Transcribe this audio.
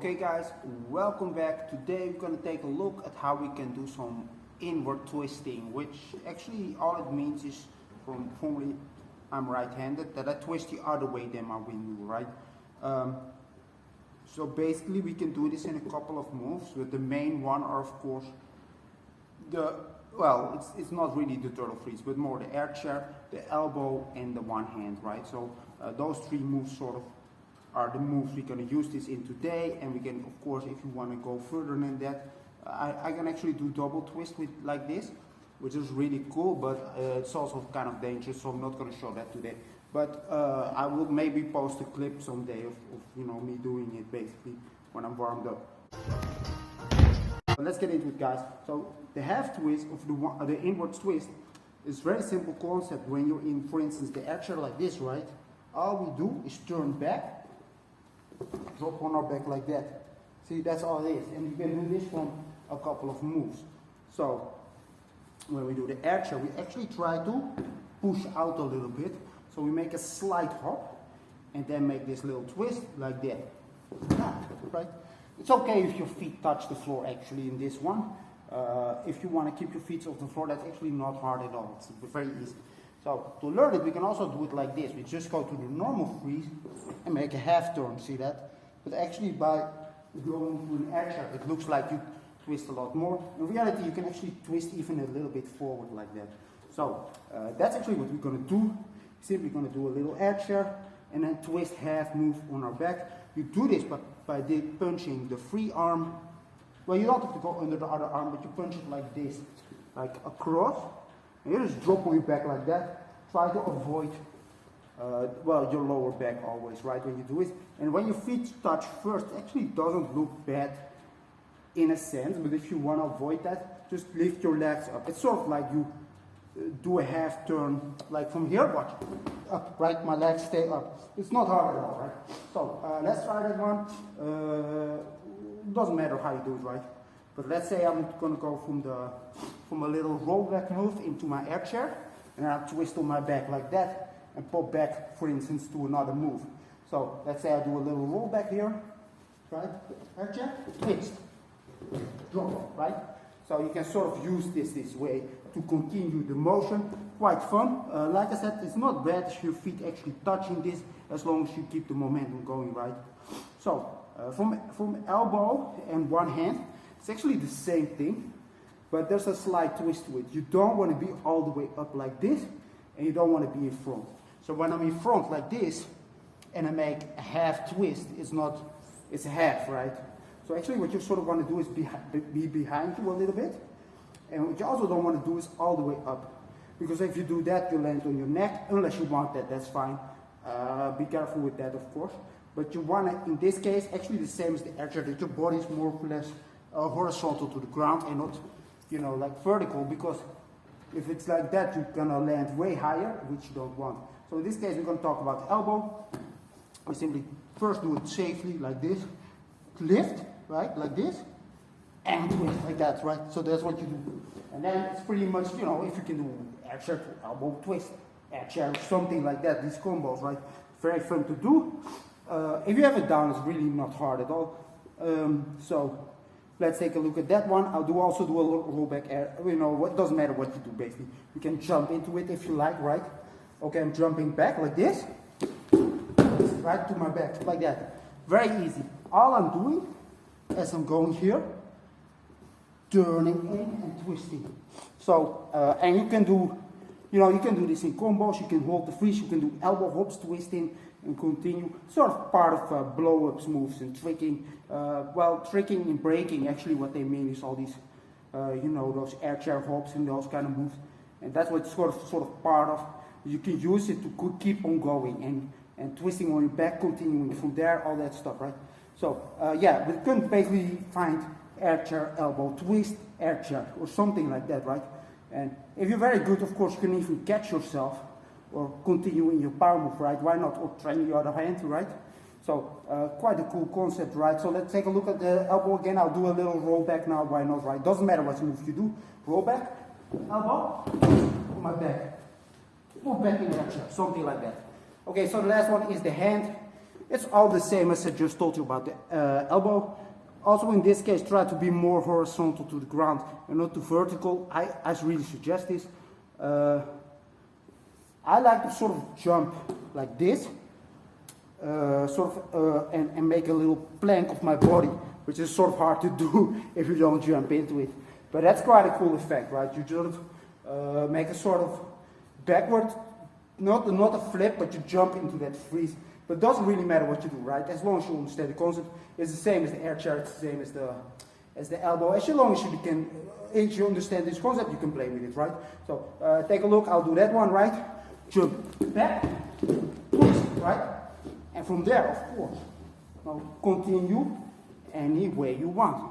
Okay guys, welcome back. Today we're going to take a look at how we can do some inward twisting, which actually all it means is from I'm right-handed, that I twist the other way than my wing do, right? So basically we can do this in a couple of moves, but the main one are of course it's not really the turtle freeze, but more the air chair, the elbow and the one hand, right? So those three moves sort of are the moves we're going to use this in today, and we can, of course, if you want to go further than that, I can actually do double twist with like this, which is really cool, but it's also kind of dangerous, so I'm not going to show that today. But I will maybe post a clip someday of me doing it basically when I'm warmed up. But let's get into it, guys. So the half twist of the inward twist is very simple concept. When you're in, for instance, the air chair like this, right? All we do is turn back, drop on our back like that. See, that's all it is. And you can do this from a couple of moves. So when we do the air chair, we actually try to push out a little bit. So we make a slight hop and then make this little twist like that. Right? It's okay if your feet touch the floor actually in this one. If you want to keep your feet off the floor, that's actually not hard at all. It's very easy. So to learn it, we can also do it like this. We just go to the normal freeze and make a half turn, see that? But actually by going to an air chair, it looks like you twist a lot more. In reality, you can actually twist even a little bit forward like that. So that's actually what we're going to do. Simply going to do a little air chair and then twist half move on our back. You do this by punching the free arm. Well, you don't have to go under the other arm, but you punch it like this, like across. And you just drop on your back like that. Try to avoid, your lower back always, right, when you do it. And when your feet touch first, it actually doesn't look bad in a sense, but if you want to avoid that, just lift your legs up. It's sort of like you do a half turn, like from here, watch, up, right, my legs stay up. It's not hard at all, right? So let's try that one. It doesn't matter how you do it, right? But let's say I'm going to go from a little rollback move into my air chair, and I'll twist on my back like that, and pop back, for instance, to another move. So let's say I do a little rollback here, right? Air chair, twist, drop, right? So you can sort of use this way to continue the motion. Quite fun. Like I said, it's not bad if your feet actually touching this, as long as you keep the momentum going, right? So from elbow and one hand, it's actually the same thing, but there's a slight twist to it. You don't want to be all the way up like this, and you don't want to be in front. So when I'm in front like this, and I make a half twist, it's a half, right? So actually what you sort of want to do is be behind you a little bit. And what you also don't want to do is all the way up. Because if you do that, you land on your neck, unless you want that, that's fine. Be careful with that, of course. But you want to, in this case, actually the same as the air chair, that your body is more or less horizontal to the ground and not, like vertical, because if it's like that, you're gonna land way higher, which you don't want. So in this case, we're gonna talk about elbow. We simply first do it safely, like this, lift, right, like this, and twist, like that, right? So that's what you do. And then it's pretty much, if you can do air chair to elbow twist, air chair, something like that, these combos, right? Very fun to do. If you have it down, it's really not hard at all. So let's take a look at that one. I'll also do a little rollback air. It doesn't matter what you do, basically. You can jump into it if you like, right? Okay, I'm jumping back like this, right to my back, like that. Very easy. All I'm doing, as I'm going here, turning in and twisting. So, and you can do, you can do this in combos. You can hold the freeze. You can do elbow hops, twisting, and continue. Sort of part of blow-ups moves and tricking. Tricking and breaking, actually what they mean is all these, those air chair hops and those kind of moves. And that's what sort of part of. You can use it to keep on going and twisting on your back, continuing from there, all that stuff, right? So, we can basically find air chair, elbow twist, air chair, or something like that, right? And if you're very good, of course, you can even catch yourself or continue in your power move, right? Why not? Or train the other hand, right? So, quite a cool concept, right? So let's take a look at the elbow again. I'll do a little rollback now, why not, right? Doesn't matter what move you do. Rollback, elbow, on my back. Or back in air chair, something like that. Okay, so the last one is the hand. It's all the same as I just told you about the elbow. Also in this case, try to be more horizontal to the ground and not too vertical. I really suggest this. I like to sort of jump like this, and make a little plank of my body, which is sort of hard to do if you don't jump into it. But that's quite a cool effect, right? You sort of make a sort of backward, not a flip, but you jump into that freeze. But it doesn't really matter what you do, right? As long as you understand the concept, it's the same as the air chair, it's the same as the elbow. As long as you understand this concept, you can play with it, right? So take a look. I'll do that one, right? Jump back, push, right? And from there, of course, now continue any way you want.